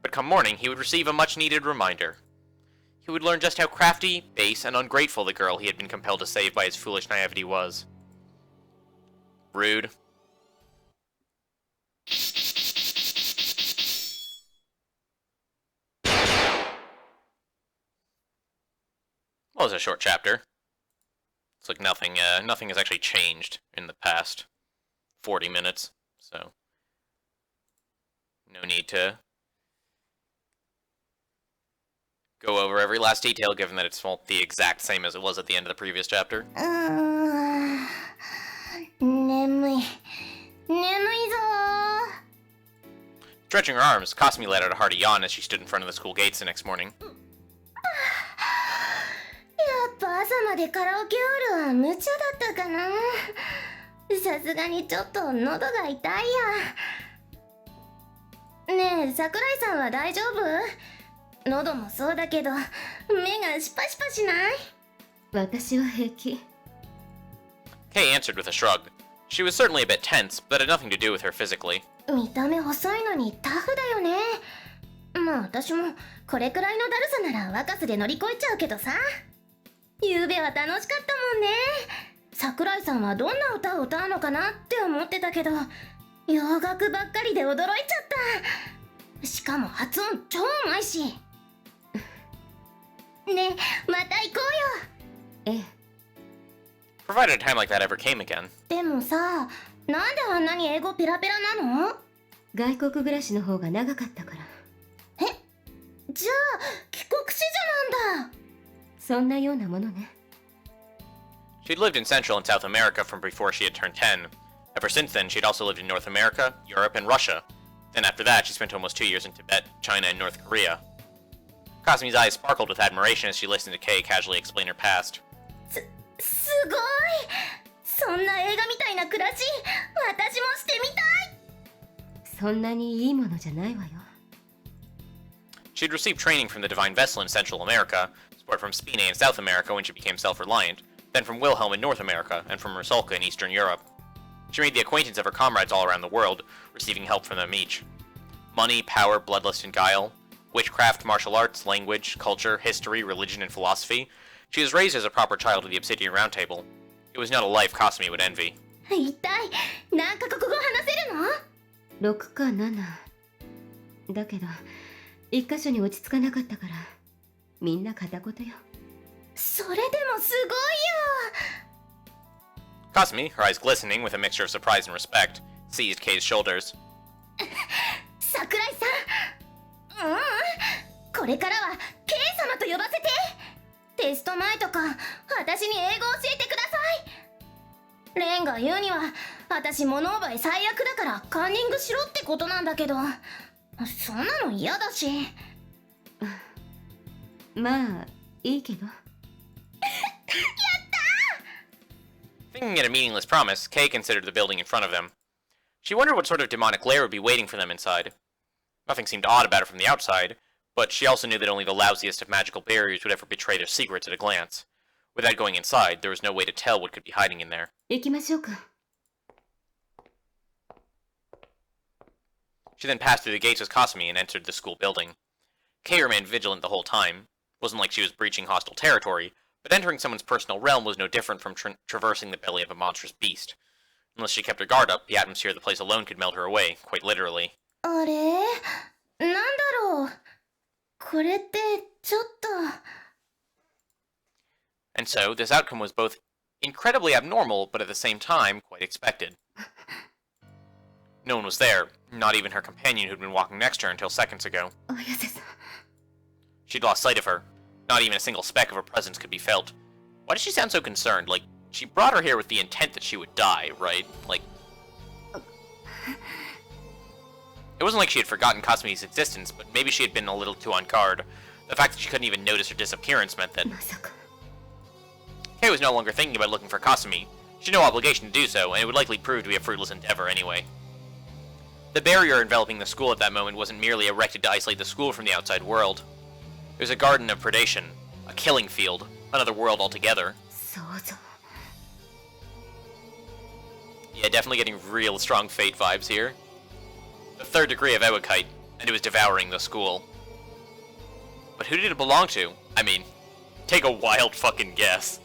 But come morning, he would receive a much-needed reminder. He would learn just how crafty, base, and ungrateful the girl he had been compelled to save by his foolish naivety was. Rude. Well, it was a short chapter. It's like nothing has actually changed in the past 40 minutes, so no need to go over every last detail, given that it's the exact same as it was at the end of the previous chapter. 眠いぞ。 Stretching her arms, Kasumi let out a hearty yawn as she stood in front of the school gates the next morning. やっぱ朝までカラオケオールは無茶だったかな。さすがにちょっと喉が痛いや。ねえ、桜井さんは大丈夫？喉もそうだけど目がシパシパしない？私は平気。 Kay answered with a shrug. She was certainly a bit tense, but had nothing to do with her physically. 見た目細いのにタフだよね。まあ私もこれくらいのだるさなら若さで乗り越えちゃうけどさ。ゆうべは楽しかったもんね。桜井さんはどんな歌を歌うのかなって思ってたけど、洋楽ばっかりで驚いちゃった。しかも発音超うまいし。ねえ、また行こうよ。ええ。 Provided a time like that ever came again. でもさ、なんであんなに英語ペラペラなの？外国暮らしの方が長かったから。え、じゃあ帰国子女なんだ。そんなようなものね。 She'd lived in Central and South America from before she had turned 10. Ever since then, she'd also lived in North America, Europe, and Russia. Then after that, she spent almost 2 years in Tibet, China, and North Korea. Kasumi's eyes sparkled with admiration as she listened to Kay casually explain her past. すごい。そんな映画みたいな暮らし、私もしてみたい。そんなにいいものじゃないわよ。 She'd received training from the Divine Vessel in Central America, support from Spine in South America when she became self-reliant, then from Wilhelm in North America, and from Rusalka in Eastern Europe. She made the acquaintance of her comrades all around the world, receiving help from them each. Money, power, bloodlust, and guile, witchcraft, martial arts, language, culture, history, religion, and philosophy. She was raised as a proper child of the Obsidian Round Table. It was not a life Kasumi would envy. 一体何カ国語話せるの？ 6か7だけど一箇所に落ち着かなかったからみんな片言よ。それでもすごいよ。 Kasumi, her eyes glistening with a mixture of surprise and respect, seized Kei's shoulders. 桜井さん、これからはケイ様と呼ばせて。テスト前とか私に英語教えてください。レンが言うには私物覚え最悪だからカンニングしろってことなんだけど、そんなの嫌だし。まあいいけど。 Thinking it a meaningless promise, Kei considered the building in front of them. She wondered what sort of demonic lair would be waiting for them inside. Nothing seemed odd about it from the outside, but she also knew that only the lousiest of magical barriers would ever betray their secrets at a glance. Without going inside, there was no way to tell what could be hiding in there. 行きましょうか。 She then passed through the gates with Kasumi and entered the school building. Kei remained vigilant the whole time. It wasn't like she was breaching hostile territory, but entering someone's personal realm was no different from traversing the belly of a monstrous beast. Unless she kept her guard up, the atmosphere of the place alone could melt her away, quite literally. あれ？なんだろう。これってちょっと。 And so, this outcome was both incredibly abnormal, but at the same time, quite expected. No one was there, not even her companion who'd been walking next to her until seconds ago. 綾瀬さん。 She'd lost sight of her. Not even a single speck of her presence could be felt. Why does she sound so concerned? Like, she brought her here with the intent that she would die, right? Like... It wasn't like she had forgotten Kasumi's existence, but maybe she had been a little too on guard. The fact that she couldn't even notice her disappearance meant that... まさか。 Kei was no longer thinking about looking for Kasumi. She had no obligation to do so, and it would likely prove to be a fruitless endeavor anyway. The barrier enveloping the school at that moment wasn't merely erected to isolate the school from the outside world. It was a garden of predation, a killing field, another world altogether. 想像。 Yeah, definitely getting real strong Fate vibes here. The third degree of Ewokite, and it was devouring the school. But who did it belong to? I mean, take a wild fucking guess.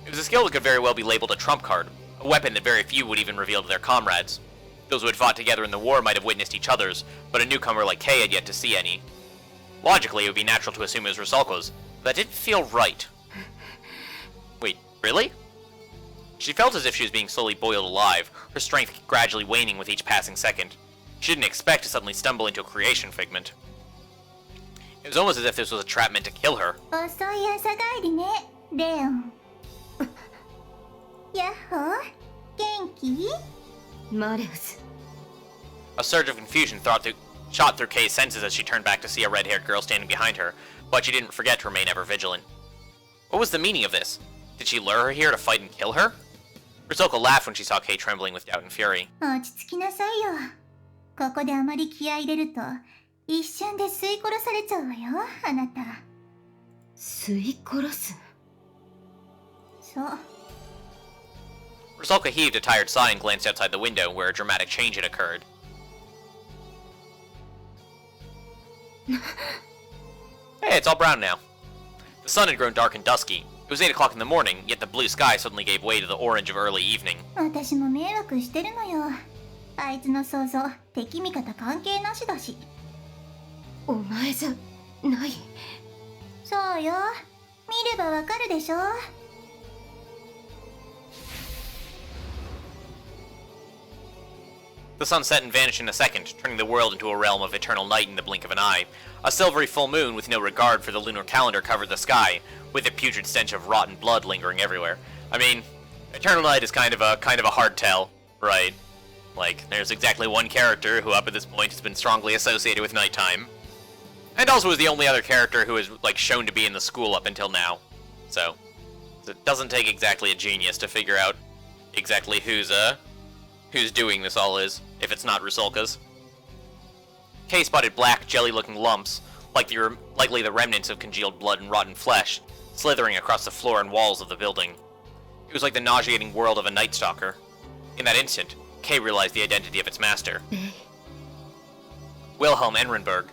It was a skill that could very well be labeled a trump card, a weapon that very few would even reveal to their comrades. Those who had fought together in the war might have witnessed each other's, but a newcomer like Kei had yet to see any. Logically, it would be natural to assume it was Rusalka's, but that didn't feel right. Wait, really? She felt as if she was being slowly boiled alive, her strength gradually waning with each passing second. She didn't expect to suddenly stumble into a creation figment. It was almost as if this was a trap meant to kill her. 遅い朝帰りね、レオン。やっほー、元気？マレウス。 A surge of confusion shot through Kei's senses as she turned back to see a red-haired girl standing behind her, but she didn't forget to remain ever vigilant. What was the meaning of this? Did she lure her here to fight and kill her? Rusalka laughed when she saw Kei trembling with doubt and fury. 落ち着きなさいよ。ここであまり気合い入れると一瞬で吸い殺されちゃうわよ、あなた。吸い殺す。そう。 Rusalka heaved a tired sigh and glanced outside the window, where a dramatic change had occurred. Hey, it's all brown now. The sun had grown dark and dusky. It was 8 o'clock in the morning, yet the blue sky suddenly gave way to the orange of early evening. 私も迷惑してるのよ。あいつの想像、敵味方関係なしだし。お前じゃない。そうよ。見ればわかるでしょ。 The sun set and vanished in a second, turning the world into a realm of eternal night in the blink of an eye. A silvery full moon with no regard for the lunar calendar covered the sky, with a putrid stench of rotten blood lingering everywhere. I mean, eternal night is kind of a hard tell, right? Like, there's exactly one character who up at this point has been strongly associated with nighttime. And also is the only other character who is, like, shown to be in the school up until now. So, it doesn't take exactly a genius to figure out exactly who's doing this all is, if it's not Rusalka's. Kei spotted black, jelly-looking lumps, likely the remnants of congealed blood and rotten flesh, slithering across the floor and walls of the building. It was like the nauseating world of a Night Stalker. In that instant, Kay realized the identity of its master. Wilhelm Ehrenberg.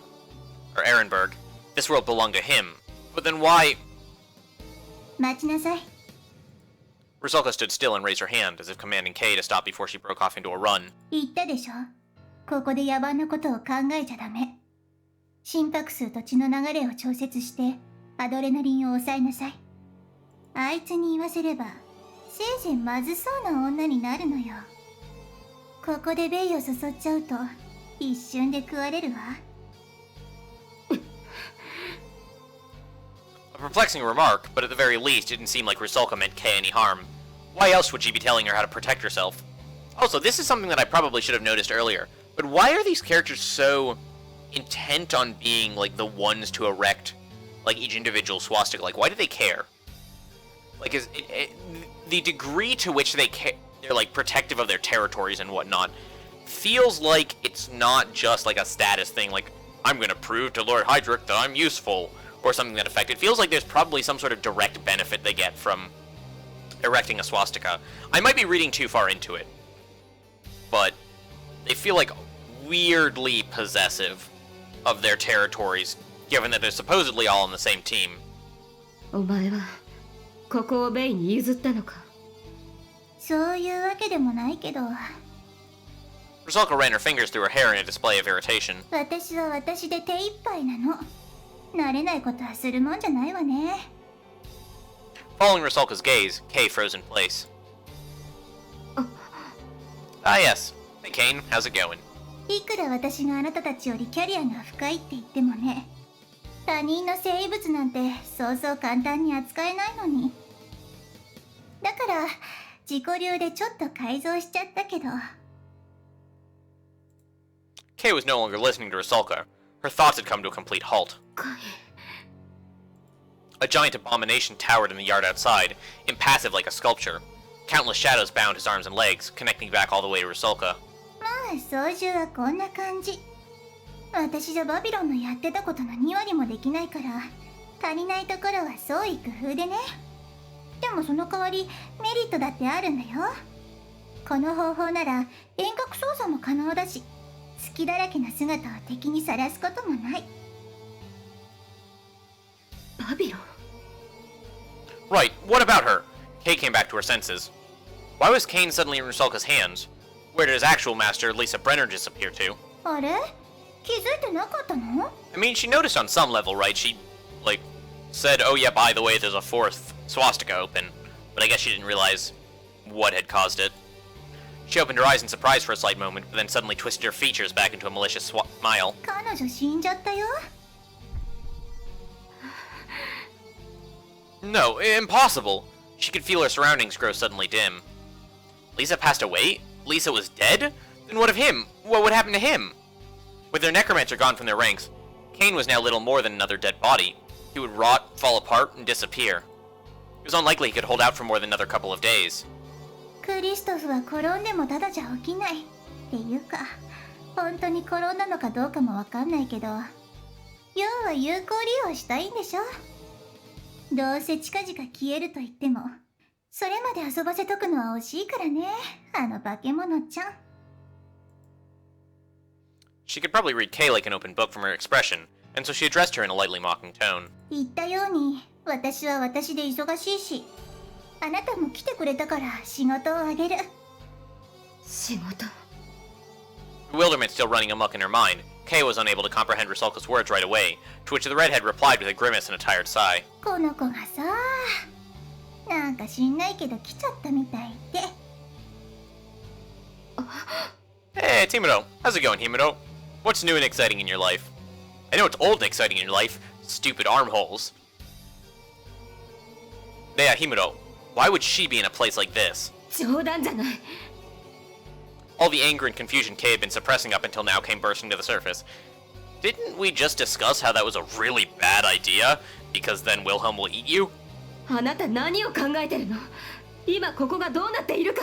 This world belonged to him. But then why... 待ちなさい。 Rusalka stood still and raised her hand, as if commanding Kay to stop before she broke off into a run. 言ったでしょ。ここで野蛮なことを考えちゃダメ。心拍数と血の流れを調節してアドレナリンを抑えなさい。あいつに言わせればせいぜいまずそうな女になるのよ。ここでベイをそそっちゃうと一瞬で食われるわ。A perplexing remark, but at the very least, it didn't seem like Rusalka meant Kay any harm. Why else would she be telling her how to protect herself? Also, this is something that I probably should have noticed earlier, but why are these characters so intent on being, like, the ones to erect, like, each individual swastika? Like, why do they care? Like, the degree to which they're, like, protective of their territories and whatnot feels like it's not just, like, a status thing, like, I'm gonna prove to Lord Hydrick that I'm useful, or something that effect. It feels like there's probably some sort of direct benefit they get from erecting a swastika. I might be reading too far into it, but they feel like weirdly possessive of their territories, given that they're supposedly all on the same team. お前はここをベイに譲ったのか。そういうわけでもないけど、 Rusalka ran her fingers through her hair in a display of irritation. 私は私で手一杯なの。慣れないことはするもんじゃないわね。 Following Rusalka's gaze, Kay froze in place. Ah yes. Hey Kane, how's it going? いくら私があなたたちよりキャリアが深いって言ってもね、他人の生物なんてそうそう簡単に扱えないのに。だから自己流でちょっと改造しちゃったけど。 Kay was no longer listening to Rusalka. Her thoughts had come to a complete halt. A giant abomination towered in the yard outside, impassive like a sculpture. Countless shadows bound his arms and legs, connecting back all the way to Rusalka. まあ操縦はこんな感じ。私じゃバビロンのやってたことの2割もできないから足りないところは創意工夫でね。でもその代わりメリットだってあるんだよ。この方法なら遠隔操作も可能だし、隙だらけな姿を敵にさらすこともない。バビロン。 Right, what about her? Kay came back to her senses. Why was Kane suddenly in Rusalka's hands? Where did his actual master, Lisa Brenner, disappear to? あれ？気づいてなかったの？ I mean, she noticed on some level, right? She, like, said, oh yeah, by the way, there's a fourth swastika open. But I guess she didn't realize what had caused it. She opened her eyes in surprise for a slight moment, but then suddenly twisted her features back into a malicious smile. 彼女死んじゃったよ。 No, impossible! She could feel her surroundings grow suddenly dim. Lisa passed away? Lisa was dead? Then what of him? What would happen to him? With their necromancer gone from their ranks, Kane was now little more than another dead body. He would rot, fall apart, and disappear. It was unlikely he could hold out for more than another couple of days. クリストフは転んでもただじゃ起きない。っていうか、本当に転んだのかどうかもわかんないけど、要は有効利用したいんでしょ。どうせ近々消えると言っても、それまで遊ばせとくのは惜しいからね、あの化け物ちゃん。She could probably read Kay like an open book from her expression, and so she addressed her in a lightly mocking tone. 言ったように、私は私で忙しいし、あなたも来てくれたから仕事をあげる。仕事。 Bewilderment still running amok in her mind, Kay was unable to comprehend Rusalka's words right away, to which the redhead replied with a grimace and a tired sigh. この子がさ、なんか知んないけど来ちゃったみたいで。Hey, Himuro. How's it going, Himuro? What's new and exciting in your life? I know it's old and exciting in your life. Stupid armholes. Yeah, Himuro. Why would she be in a place like this? 冗談じゃない。 All the anger and confusion Kay had been suppressing up until now came bursting to the surface. Didn't we just discuss how that was a really bad idea? Because then Wilhelm will eat you? あなた何を考えてるの？今ここがどうなっているか。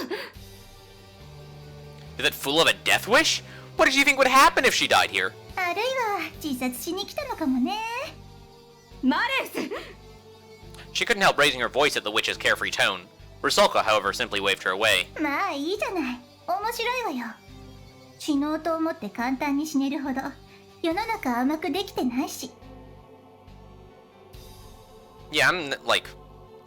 Is that fool of a death wish? What did you think would happen if she died here? あるいは自殺しに来たのかもね。マレウス。 She couldn't help raising her voice at the witch's carefree tone. Rusalka, however, simply waved her away. まあいいじゃない。面白いわよ。死のうと思って簡単に死ねるほど世の中甘くできてないし。 Yeah, I'm, like,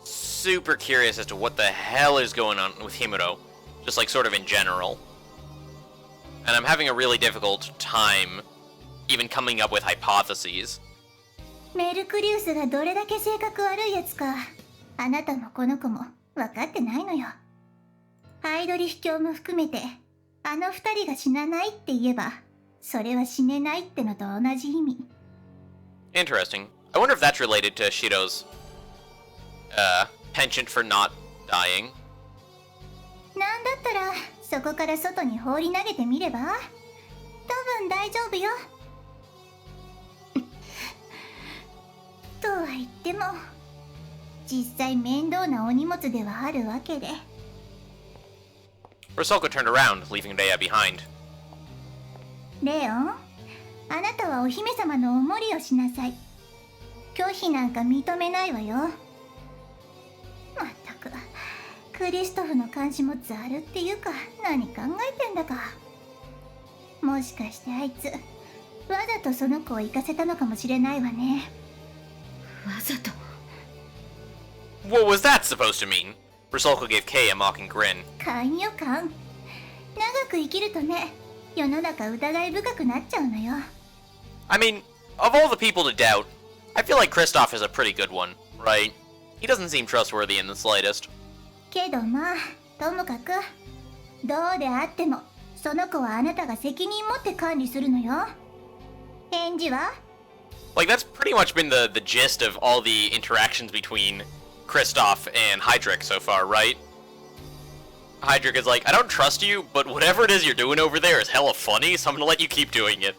super curious as to what the hell is going on with Himuro. Just, like, sort of in general. And I'm having a really difficult time even coming up with hypotheses. メルクリウスがどれだけ性格悪いやつか、あなたもこの子も分かってないのよ。ハイドリヒ教も含めて、あの二人が死なないって言えば、それは死ねないってのと同じ意味。Interesting. I wonder if that's related to Shido's, penchant for not dying. なんだったら、そこから外に放り投げてみれば？多分大丈夫よ。とは言っても、実際面倒なお荷物ではあるわけで。Rosalka turned around, leaving Rhea behind. レオン、あなたはお姫様のお守りをしなさい。拒否なんか認めないわよ。まったく、クリストフの監視もざるっていうか、何考えてんだか。もしかしてあいつ、わざとその子を行かせたのかもしれないわね。わざと。 What was that supposed to mean? Rosalka gave Kay a mocking grin. 勘よ勘。長く生きるとね、世の中疑い深くなっちゃうのよ。I mean, of all the people to doubt, I feel like Kristoff is a pretty good one, right? He doesn't seem trustworthy in the slightest. けどまあ、ともかく、どうであっても、その子はあなたが責任持って管理するのよ。返事は？ Like, that's pretty much been the gist of all the interactions between Kristoff and Hydrick so far, right? Hydrick is like, I don't trust you, but whatever it is you're doing over there is hella funny, so I'm gonna let you keep doing it.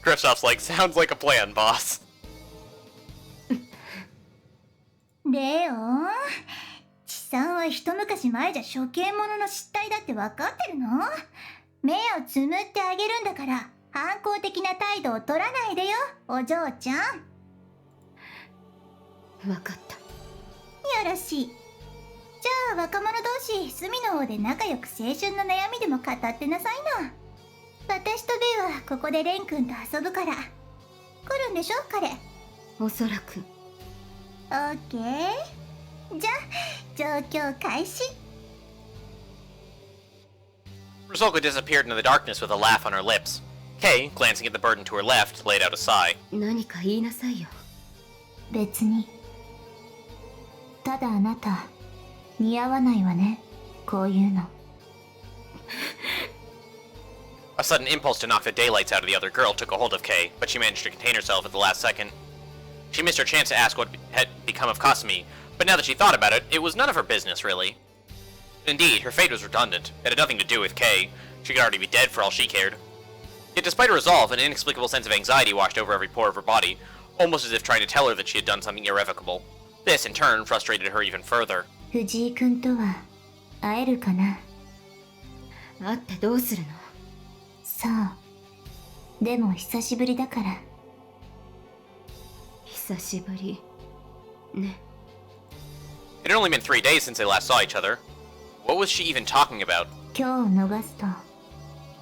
Kristoff's like, sounds like a plan, boss. レオン、地産は一昔前じゃ処刑者の失態だって分かってるの？目をつむってあげるんだから、反抗的な態度を取らないでよ、お嬢ちゃん。わかった。よろしい。じゃあ若者同士、隅の方で仲良く青春の悩みでも語ってなさいな。私とベイはここでレン君と遊ぶから。来るんでしょ、彼。おそらく。オッケー。じゃあ、状況開始。Rosalka disappeared into the darkness with a laugh on her lips. Kay, glancing at the burden to her left, laid out a sigh. 何か言いなさいよ。別に。ただあなた、似合わないわね、こういうの。A sudden impulse to knock the daylights out of the other girl took a hold of Kay, but she managed to contain herself at the last second. She missed her chance to ask what had become of Kasumi, but now that she thought about it, it was none of her business, really. Indeed, her fate was redundant. It had nothing to do with Kay. She could already be dead for all she cared. Yet despite her resolve, an inexplicable sense of anxiety washed over every pore of her body, almost as if trying to tell her that she had done something irrevocable. This, in turn, frustrated her even further. 藤井君とは会えるかな？会ってどうするの？そう。でも久しぶりだから。久しぶりね。It had only been 3 days since they last saw each other. What was she even talking about? 今日を逃すと、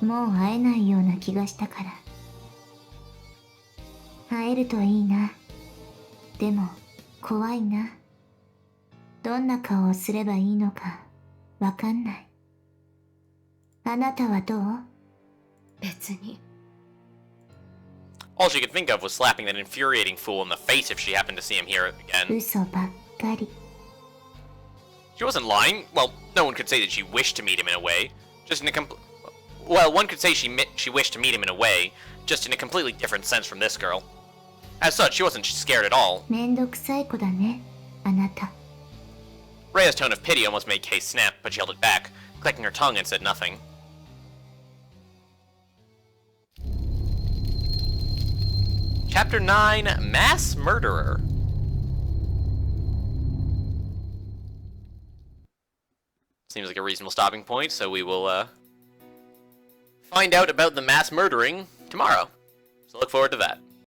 もう会えないような気がしたから。会えるといいな。でも、怖いな。どんな顔をすればいいのか、わかんない。あなたはどう？別に。All she could think of was slapping that infuriating fool in the face if she happened to see him here again. 嘘ばっかり。She wasn't lying. Well, no one could say that she wished to meet him in a way. Just in a Well, one could say she wished to meet him in a way, just in a completely different sense from this girl. As such, she wasn't scared at all. めんどくさい子だね、あなた。Rhea's tone of pity almost made Kay snap, but she held it back, clicking her tongue and said nothing. Chapter 9, Mass Murderer. Seems like a reasonable stopping point, so we will, find out about the mass murdering tomorrow. So look forward to that.